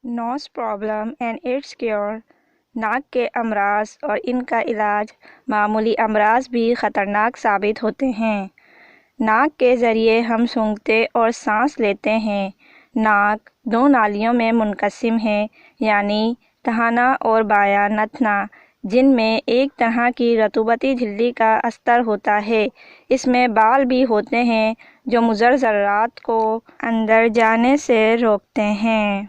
Nose problem and it's cure. ناک کے امراض اور ان کا علاج۔ معمولی امراض بھی خطرناک ثابت ہوتے ہیں۔ ناک کے ذریعے ہم سونگھتے اور سانس لیتے ہیں۔ ناک دو نالیوں میں منقسم ہے، یعنی تہنا اور بایاں نتنا، جن میں ایک طرح کی رطوبتی جھلی کا استر ہوتا ہے۔ اس میں بال بھی ہوتے ہیں جو مضر ذرات کو اندر جانے سے روکتے ہیں۔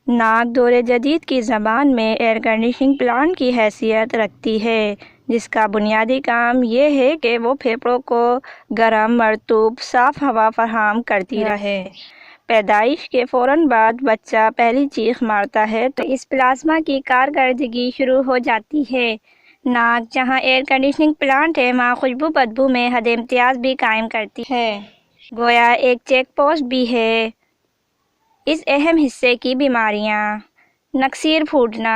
ناک دور جدید کی زبان میں ایئر کنڈیشننگ پلانٹ کی حیثیت رکھتی ہے، جس کا بنیادی کام یہ ہے کہ وہ پھیپھڑوں کو گرم، مرطوب، صاف ہوا فراہم کرتی رہے۔ پیدائش کے فوراً بعد بچہ پہلی چیخ مارتا ہے تو اس پلازما کی کارکردگی شروع ہو جاتی ہے۔ ناک جہاں ایئر کنڈیشننگ پلانٹ ہے، وہاں خوشبو بدبو میں حد امتیاز بھی قائم کرتی ہے، گویا ایک چیک پوسٹ بھی ہے۔ اس اہم حصے کی بیماریاں: نکسیر پھوٹنا۔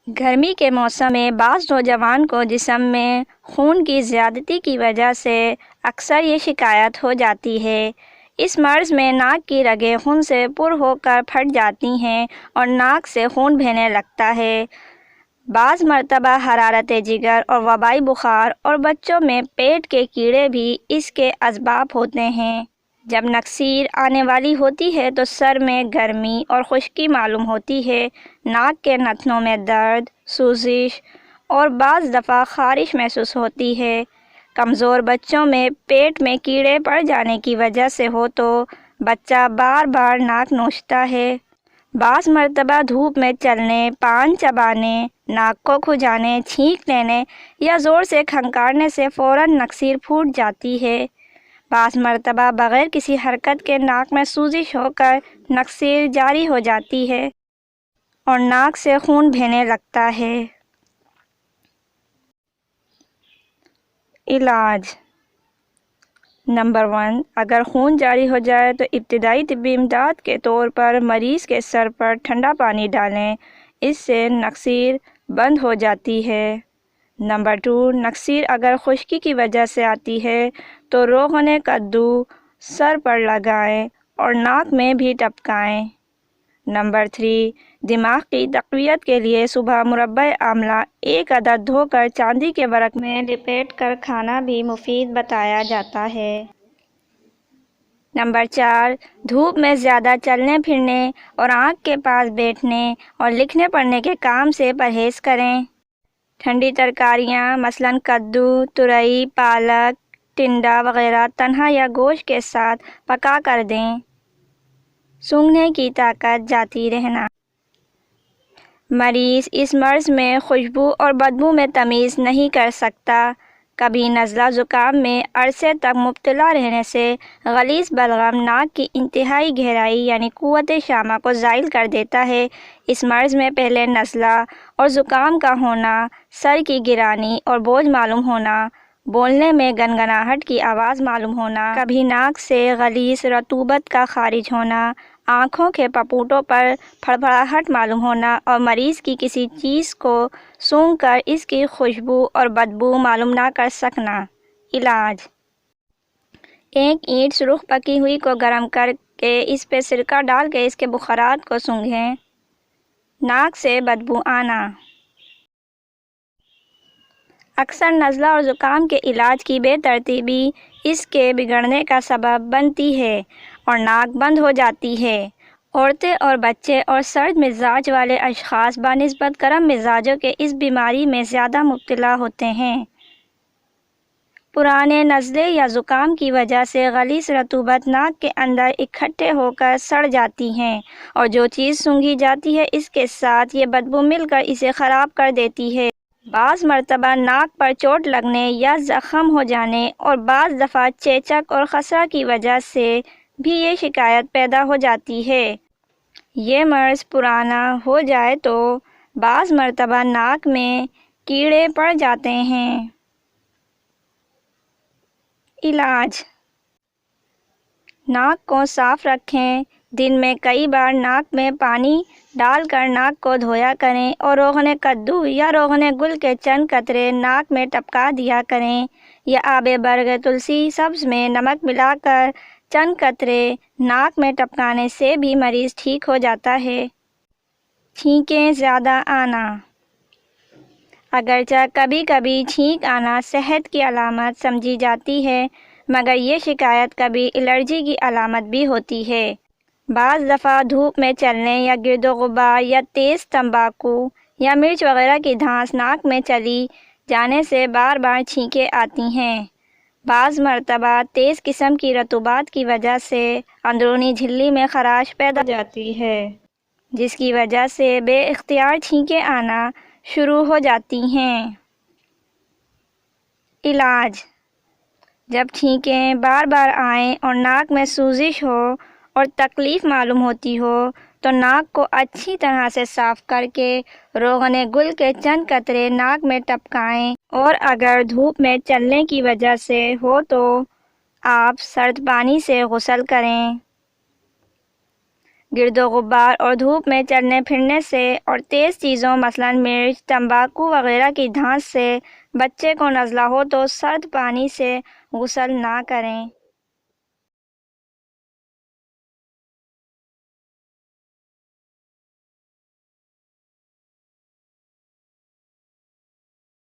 گرمی کے موسم میں بعض نوجوان کو جسم میں خون کی زیادتی کی وجہ سے اکثر یہ شکایت ہو جاتی ہے۔ اس مرض میں ناک کی رگیں خون سے پر ہو کر پھٹ جاتی ہیں اور ناک سے خون بہنے لگتا ہے۔ بعض مرتبہ حرارت جگر اور وبائی بخار اور بچوں میں پیٹ کے کیڑے بھی اس کے اسباب ہوتے ہیں۔ جب نکسیر آنے والی ہوتی ہے تو سر میں گرمی اور خشکی معلوم ہوتی ہے، ناک کے نتنوں میں درد، سوزش اور بعض دفعہ خارش محسوس ہوتی ہے۔ کمزور بچوں میں پیٹ میں کیڑے پڑ جانے کی وجہ سے ہو تو بچہ بار بار ناک نوچتا ہے۔ بعض مرتبہ دھوپ میں چلنے، پان چبانے، ناک کو کھجانے، چھینک لینے یا زور سے کھنکارنے سے فوراً نکسیر پھوٹ جاتی ہے۔ بعض مرتبہ بغیر کسی حرکت کے ناک میں سوزش ہو کر نکسیر جاری ہو جاتی ہے اور ناک سے خون بہنے لگتا ہے۔ علاج: نمبر 1، اگر خون جاری ہو جائے تو ابتدائی طبی امداد کے طور پر مریض کے سر پر ٹھنڈا پانی ڈالیں، اس سے نکسیر بند ہو جاتی ہے۔ نمبر 2، نکسیر اگر خشکی کی وجہ سے آتی ہے تو روغن کدو سر پر لگائیں اور ناک میں بھی ٹپکائیں۔ نمبر 3، دماغ کی تقویت کے لیے صبح مربع آملہ 1 عدد دھو کر چاندی کے ورق میں لپیٹ کر کھانا بھی مفید بتایا جاتا ہے۔ نمبر 4، دھوپ میں زیادہ چلنے پھرنے اور آنکھ کے پاس بیٹھنے اور لکھنے پڑھنے کے کام سے پرہیز کریں۔ ٹھنڈی ترکاریاں مثلاً کدو، ترئی، پالک، ٹنڈا وغیرہ تنہا یا گوشت کے ساتھ پکا کر دیں۔ سونگھنے کی طاقت جاتی رہنا۔ مریض اس مرض میں خوشبو اور بدبو میں تمیز نہیں کر سکتا۔ کبھی نزلہ زکام میں عرصے تک مبتلا رہنے سے غلیظ بلغم ناک کی انتہائی گہرائی یعنی قوت شامہ کو زائل کر دیتا ہے۔ اس مرض میں پہلے نزلہ اور زکام کا ہونا، سر کی گرانی اور بوجھ معلوم ہونا، بولنے میں گنگناہٹ کی آواز معلوم ہونا، کبھی ناک سے غلیظ رطوبت کا خارج ہونا، آنکھوں کے پپوٹوں پر پھڑپھڑاہٹ معلوم ہونا اور مریض کی کسی چیز کو سونگھ کر اس کی خوشبو اور بدبو معلوم نہ کر سکنا۔ علاج: ایک اینٹ سرخ پکی ہوئی کو گرم کر کے اس پہ سرکہ ڈال کے اس کے بخارات کو سونگھیں۔ ناک سے بدبو آنا اکثر نزلہ اور زکام کے علاج کی بے ترتیبی اس کے بگڑنے کا سبب بنتی ہے اور ناک بند ہو جاتی ہے۔ عورتیں اور بچے اور سرد مزاج والے اشخاص بنسبت گرم مزاجوں کے اس بیماری میں زیادہ مبتلا ہوتے ہیں۔ پرانے نزلے یا زکام کی وجہ سے غلیظ رطوبت ناک کے اندر اکٹھے ہو کر سڑ جاتی ہیں اور جو چیز سونگھی جاتی ہے اس کے ساتھ یہ بدبو مل کر اسے خراب کر دیتی ہے۔ بعض مرتبہ ناک پر چوٹ لگنے یا زخم ہو جانے اور بعض دفعہ چیچک اور خسرہ کی وجہ سے بھی یہ شکایت پیدا ہو جاتی ہے۔ یہ مرض پرانا ہو جائے تو بعض مرتبہ ناک میں کیڑے پڑ جاتے ہیں۔ علاج: ناک کو صاف رکھیں، دن میں کئی بار ناک میں پانی ڈال کر ناک کو دھویا کریں اور روغن کدو یا روغن گل کے چند قطرے ناک میں ٹپکا دیا کریں، یا آب برگ تلسی سبز میں نمک ملا کر چند قطرے ناک میں ٹپکانے سے بھی مریض ٹھیک ہو جاتا ہے۔ چھینکیں زیادہ آنا۔ اگرچہ کبھی کبھی چھینک آنا صحت کی علامت سمجھی جاتی ہے، مگر یہ شکایت کبھی الرجی کی علامت بھی ہوتی ہے۔ بعض دفعہ دھوپ میں چلنے یا گرد و غبار یا تیز تمباکو یا مرچ وغیرہ کی دھانس ناک میں چلی جانے سے بار بار چھینکیں آتی ہیں۔ بعض مرتبہ تیز قسم کی رطوبات کی وجہ سے اندرونی جھلی میں خراش پیدا ہو جاتی ہے، جس کی وجہ سے بے اختیار چھینکیں آنا شروع ہو جاتی ہیں۔ علاج: جب چھینکیں بار بار آئیں اور ناک میں سوزش ہو اور تکلیف معلوم ہوتی ہو تو ناک کو اچھی طرح سے صاف کر کے روغن گل کے چند قطرے ناک میں ٹپکائیں، اور اگر دھوپ میں چلنے کی وجہ سے ہو تو آپ سرد پانی سے غسل کریں۔ گرد و غبار اور دھوپ میں چلنے پھرنے سے اور تیز چیزوں مثلاً مرچ، تمباکو وغیرہ کی دھانس سے بچے کو نزلہ ہو تو سرد پانی سے غسل نہ کریں۔